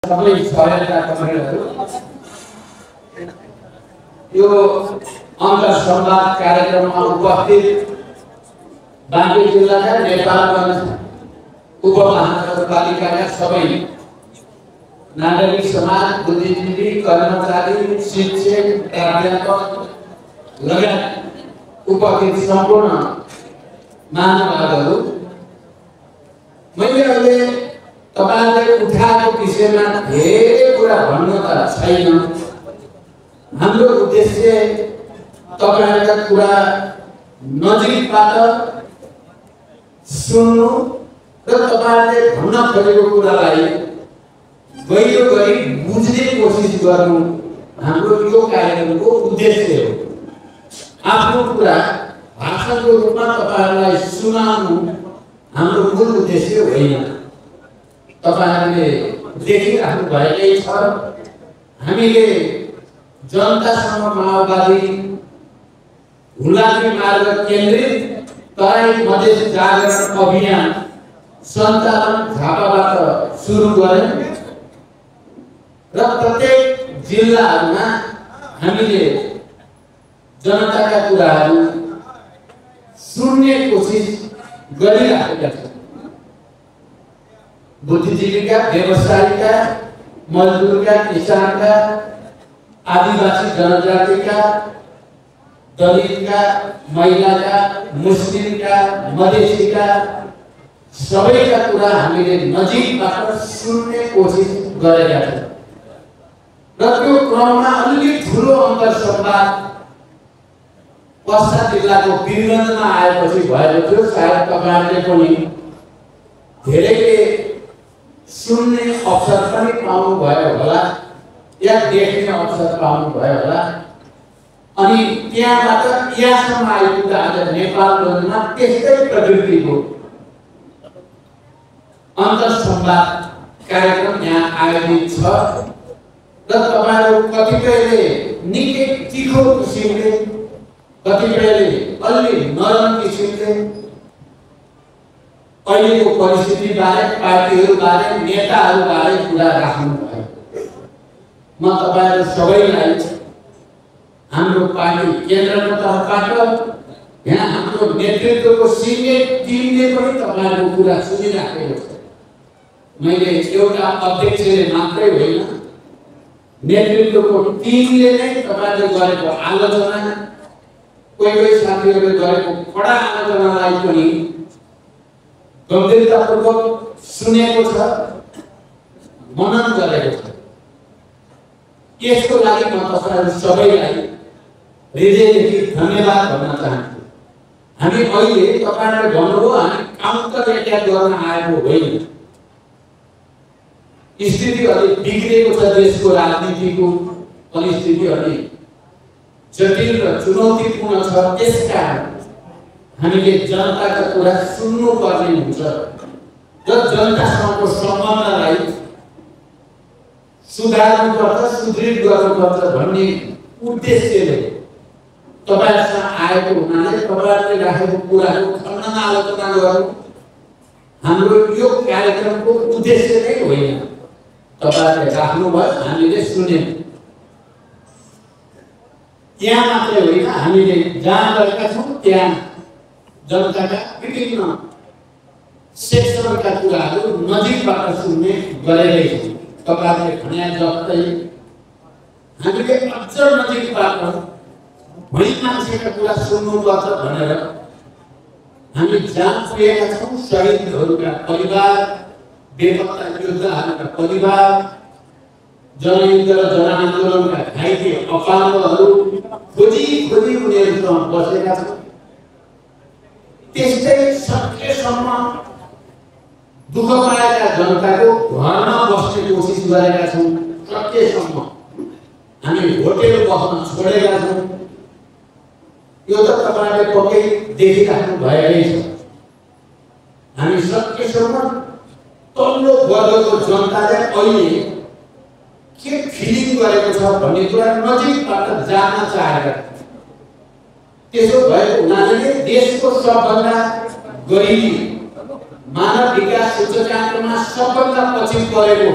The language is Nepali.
सबै सहयोगका कमरेडहरू यो अन्तर् संवाद कार्यक्रममा उपस्थित बाँकी जिल्लाका नेपालगञ्ज उपमहानगरपालिकाका सबै नागरिक समाज, बुद्धिजीवी, कर्मचारी, शिक्षक, प्राध्यापक लगायत उपस्थित सम्पूर्ण महानुभावहरू, मैले अहिले तपाईहरुले उठाएको विषयमा धेरै कुरा भन्नु त छैन। हाम्रो उद्देश्य तपाईहरुका कुरा नजिकबाट सुन्नु र तपाईहरुले भन्न खोजेको कुरालाई गहिरो गरी बुझ्ने कोसिस गर्नु हाम्रो यो कार्यक्रमको उद्देश्य हो। आफ्नो कुरा भाषणको रूपमा तपाईहरुलाई सुनाउनु हाम्रो मूल उद्देश्य होइन। तपाईहरुले देखिराख्नु भएकै छ, हामीले जनतासँग माओवादी हुलाकी मार्ग केन्द्रित तराई मधेस जागरण अभियान सञ्चालन झापाबाट सुरु गर्यौं र प्रत्येक जिल्लाहरूमा हामीले जनताका कुराहरू सुन्ने कोसिस गरिराखेका छौं। बुद्धिजीवीका, व्यवसायीका, मजदुरका, किसानका, आदिवासी जनजातिका, दलितका, महिलाका, मुस्लिमका, मधेसीका सबैका कुरा हामीले नजिकबाट सुन्ने कोसिस गरेका छौं। र त्यो क्रममा अलिकति ठूलो अन्तर् संवाद पश्चिम जिल्लाको वीरगञ्जमा आएपछि भएको थियो। सायद तपाईहरुले पनि धेरैले सुन्ने अवसर पनि पाउनु भयो होला या देख्ने अवसर पाउनु भयो होला। अनि त्यहाँबाट यहाँसम्म आइपुग्दा आज नेपालगञ्जमा त्यस्तै प्रवृत्तिको अन्तर् संवाद कार्यक्रम यहाँ आयोजित छ र तपाईहरु कतिपयले निकै तीखो किसिमले, कतिपयले अलि नरम किसिमले अहिलेको परिस्थिति बारे, पार्टीहरू बारे, नेताहरू बारे कुरा राख्नु भयो। म तपाईहरु सबैलाई हाम्रो पार्टी केन्द्रको तर्फबाट यहाँ हाम्रो नेतृत्वको सिनियर टिमले पनि तपाईहरुको कुरा सुनिराखेको छ। मैले एउटा अध्यक्षले मात्रै होइन, नेतृत्वको टिमले नै तपाईहरुले गरेको आलोचना, कोही साथीहरूले गरेको कडा आलोचनालाई पनि गम्भीरतापूर्वक सुनेको छ, मनन गरेको छ। यसको लागि म तपाईहरु सबैलाई हृदयदेखि धन्यवाद भन्न चाहन्छु। हामी अहिले तपाईहरुले भन्नुभयो हामी काउन्टर एट्याक गर्न आएको होइन। स्थिति अलि बिग्रेको छ, देशको राजनीतिको परिस्थिति अलि जटिल र चुनौतीपूर्ण छ। त्यसकारण हामीले जनताका कुरा सुन्नु पर्ने हुन्छ र जनतासँगको सम्बन्धलाई सुधार्नुपर्छ, सुदृढ गर्नुपर्छ भन्ने उद्देश्यले तपाईहरुसँग आएको हुनाले तपाईहरुले राखेको कुराको खण्डन आलोचना गर्नु हाम्रो यो कार्यक्रमको उद्देश्य नै होइन। तपाईहरुले राख्नुभयो, हामीले सुन्यौं। त्यहाँ मात्रै होइन, हामीले जहाँ गएका छौं त्यहाँ जनताका विभिन्न सेक्टरका कुराहरू नजिकबाट सुन्ने गरेकै छौं। तपाईहरुले भने जस्तै हामीले अझ नजिकबाट भोलि मान्छेका कुरा सुन्नुपर्छ भनेर हामी जहाँ पुगेका छौं शहीदहरूका परिवार, बेपत्ता योद्धाहरूका परिवार, जनयुद्ध र जनआन्दोलनका घाइते अपाङ्गहरू खोजी उनीहरूसँग बसेका छौं। त्यस्तै सकेसम्म दुःख पाएका जनताको घरमा बस्ने कोसिस गरेका छौं। सकेसम्म हामी होटेल बस्न छोडेका छौं। यो त तपाईहरुले पक्कै देखिराख्नु भएकै छ। हामी सकेसम्म तल्लो वर्गको जनताले अहिले के फिलिङ गरेको छ भन्ने कुरा नजिकबाट जान्न चाहेका। त्यसो भएको हुनाले देशको सबभन्दा गरिबी, मानव विकास सूचकाङ्कमा सबभन्दा पछि परेको